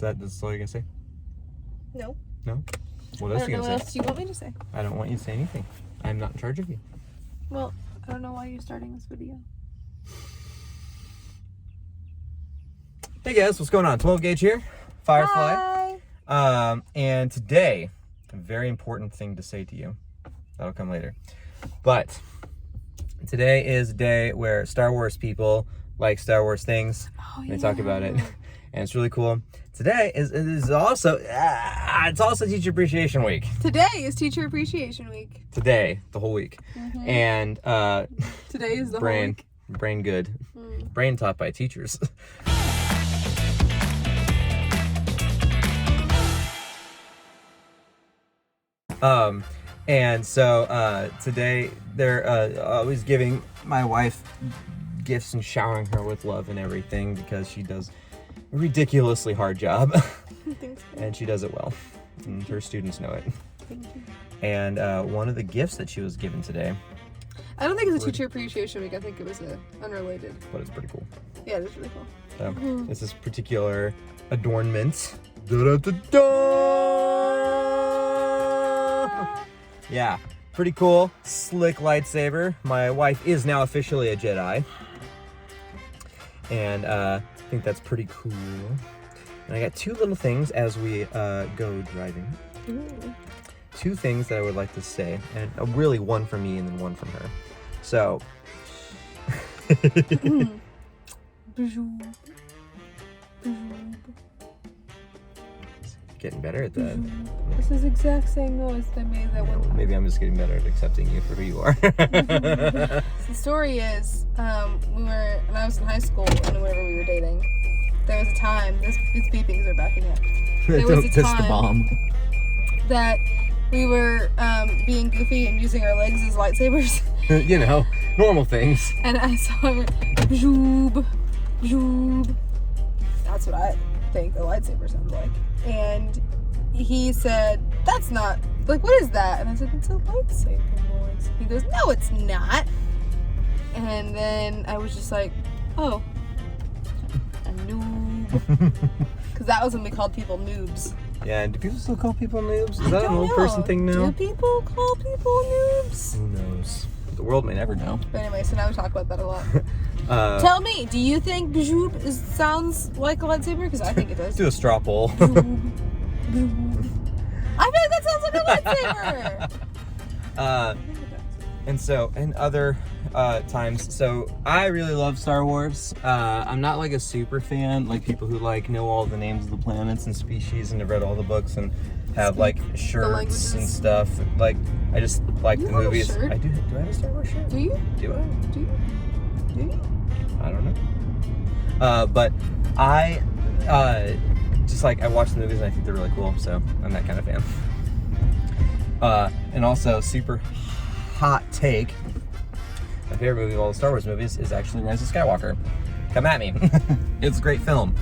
That's all you're gonna say? No. No? What else are you gonna say? What else do you want me to say? I don't want you to say anything. I'm not in charge of you. Well, I don't know why you're starting this video. Hey guys, what's going on? 12 Gauge here, Firefly. Hi. And today, a very important thing to say to you. That'll come later. But today is a day where Star Wars people like Star Wars things. They talk about it, and it's really cool. Today is also it's also Teacher Appreciation Week. Today is Teacher Appreciation Week. Today, the whole week, and today is the whole brain week. brain good, brain taught by teachers. And so today they're always giving my wife gifts and showering her with love and everything because she does a ridiculously hard job. Thanks. And she does it well, and her students know it. Thank you. And one of the gifts that she was given today, I don't think it's a Teacher Appreciation Week. I think it was unrelated. but it's pretty cool. Yeah, it is really cool. So it's this particular adornment. Da-da-da-da! Yeah, pretty cool. Slick lightsaber. My wife is now officially a Jedi. And I think that's pretty cool. And I got two little things as we go driving. Ooh. Two things that I would like to say. And really one from me and then one from her. So... Getting better at that. This is the exact same noise they made that one time. Maybe I'm just getting better at accepting you for who you are. The story is, when I was in high school and whenever we were dating, there was a time, these beepings are backing up. There was a Don't piss the time bomb. that we were being goofy and using our legs as lightsabers. You know, normal things. And I saw it, bzoob, bzoob. That's what I think a lightsaber sounds like. And he said, that's not, like, what is that? And I said, it's a lightsaber noise. He goes, no, it's not. And then I was just like, oh, a noob. Because that was when we called people noobs. Yeah, do people still call people noobs? Is I that an don't old know. person thing now? Do people call people noobs? Who knows? The world may never know. But anyway, so now we talk about that a lot. Tell me, do you think bzoob sounds like a lightsaber? Because I think it does. Do a straw poll. Bzoob, bzoob. I feel like that sounds like a lightsaber. And so, and other times, so I really love Star Wars. I'm not like a super fan, like people who like know all the names of the planets and species and have read all the books and have like shirts and stuff. Like, I just like the movies. Shirt? I do. Do I have a Star Wars shirt? Do you? Do I? Do you? Do you? I don't know. But I just like, I watch the movies and I think they're really cool, so I'm that kind of fan. And also, super hot take, my favorite movie of all the Star Wars movies is actually Rise of Skywalker. Come at me. It's a great film.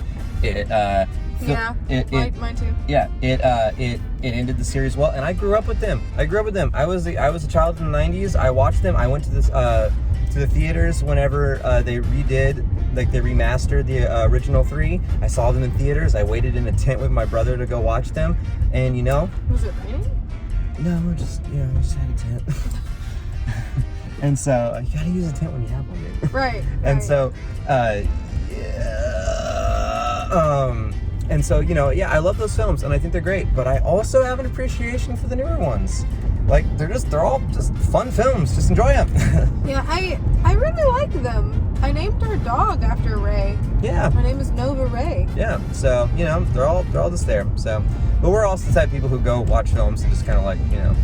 Mine too. Yeah, it ended the series well, and I grew up with them. I was a child in the 90s. I watched them. I went to this to the theaters whenever they remastered the original 3. I saw them in theaters. I waited in a tent with my brother to go watch them, and you know. Was it raining? No, we just had a tent. And so you gotta use a tent when you have one, dude. Right. And so, and so, you know, yeah, I love those films and I think they're great, but I also have an appreciation for the newer ones. Like, they're all just fun films. Just enjoy them. Yeah, I really like them. I named our dog after Rey. Yeah. Her name is Nova Rey. Yeah. So, you know, they're all just there. So, but we're also the type of people who go watch films and just kind of like, you know,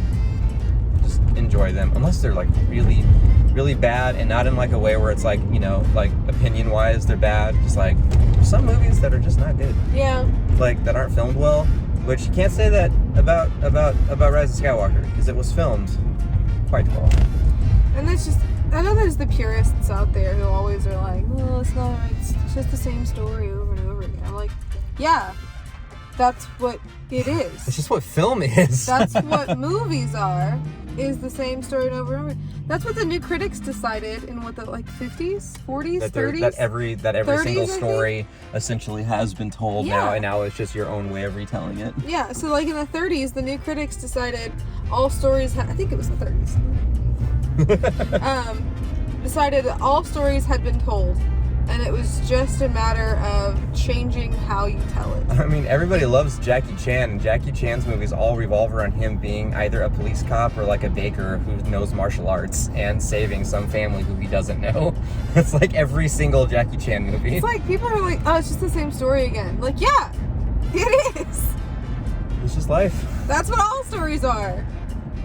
just enjoy them, unless they're like really, really bad, and not in like a way where it's like, you know, like opinion wise they're bad. Just like there's some movies that are just not good. Yeah. Like that aren't filmed well, which you can't say that about Rise of Skywalker because it was filmed quite well. And that's just, I know there's the purists out there who always are like, well, it's just the same story over and over again. I'm like, yeah, that's what it is. It's just what film is. That's what movies are. is the same story over and over. That's what the New Critics decided in what the 50s, 40s, 30s. That every 30s, single I think. story essentially has been told now, Yeah. and now it's just your own way of retelling it. Yeah, so in the 30s, the New Critics decided all stories. I think it was the 30s. Decided that all stories had been told, and it was just a matter of changing how you tell it. I mean, everybody loves Jackie Chan, and Jackie Chan's movies all revolve around him being either a police cop or like a baker who knows martial arts and saving some family who he doesn't know. It's like every single Jackie Chan movie. It's like people are like, oh, it's just the same story again. Like, yeah, it is. It's just life. That's what all stories are.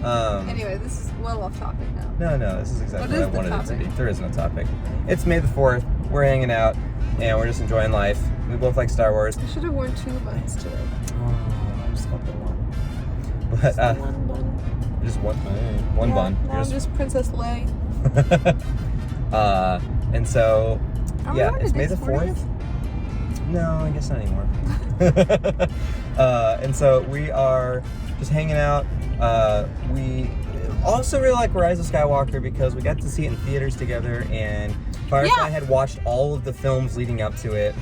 Um, Anyway, this is well off topic now. No, this is exactly What what I is the wanted it to be. topic? There is no topic. It's May the 4th. We're hanging out, and we're just enjoying life. We both like Star Wars. I should have worn 2 buns today. Oh, I just got the one. But, Just the one bun. just one Yeah, bun. now I'm just Princess Leia. And so, Are we yeah, on it's to May the Days 4th. No, I guess not anymore. And so we are just hanging out. We also really like Rise of Skywalker because we got to see it in theaters together, and Firefly Yeah. had watched all of the films leading up to it.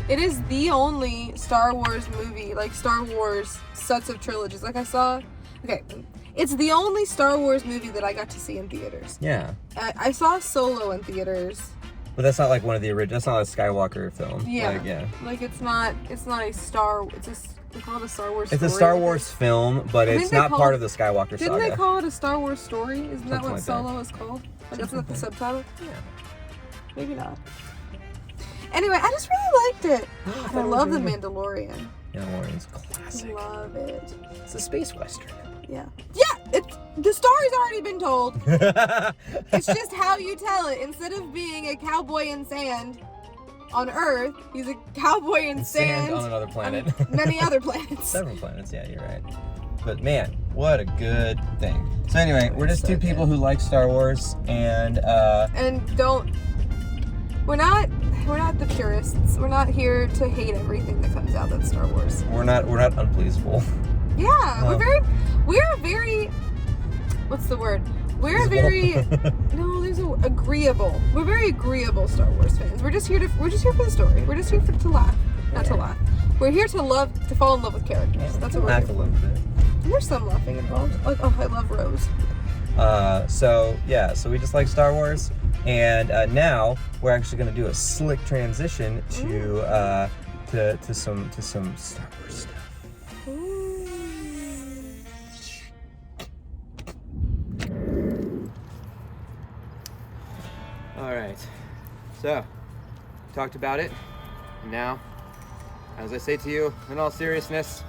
It is the only Star Wars movie, Star Wars sets of trilogies. It's the only Star Wars movie that I got to see in theaters. Yeah, I saw Solo in theaters. but that's not like one of the original. That's not a Skywalker film. Yeah. Like, It's not a Star. They call it a Star Wars. it's a story. Star Wars film, but I think it's they not call part it- of the Skywalker Didn't saga. they call it a Star Wars story? Isn't that Something what like that. Solo is called? That's not the subtitle. Yeah. Maybe not. Anyway, I just really liked it. thought I it was love The really good. Mandalorian. Mandalorian's classic. Love it. It's a space western. Yeah. Yeah, the story's already been told. It's just how you tell it. Instead of being a cowboy in sand on Earth, he's a cowboy in sand on another planet. on many other planets. Several planets, yeah, you're right. But man, what a good thing. So anyway, we're just So two people good. who like Star Wars, and And we're not the purists. We're not here to hate everything that comes out that's Star Wars. we're not unpleasable. Yeah, No. we're very, what's the word? We're very, no, there's a agreeable. We're very agreeable Star Wars fans. We're just here for the story. We're just here to laugh, not to Yeah. laugh. We're here to fall in love with characters. That's what we're Laugh here a for. little bit. And there's some laughing involved. Like, oh, I love Rose. So we just like Star Wars, and now we're actually going to do a slick transition to some Star Wars stuff. All right, so talked about it. Now, as I say to you, in all seriousness,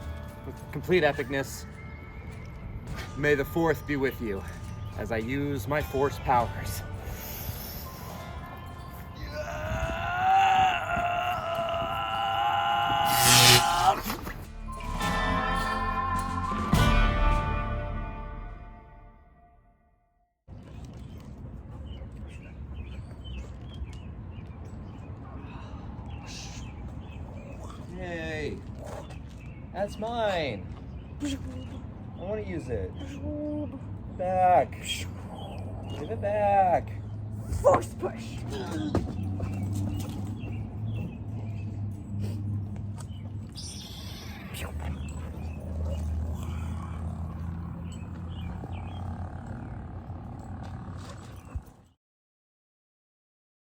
with complete epicness, may the 4th be with you as I use my Force powers. Hey, that's mine. I want to use it. Back. Give it back. Force push.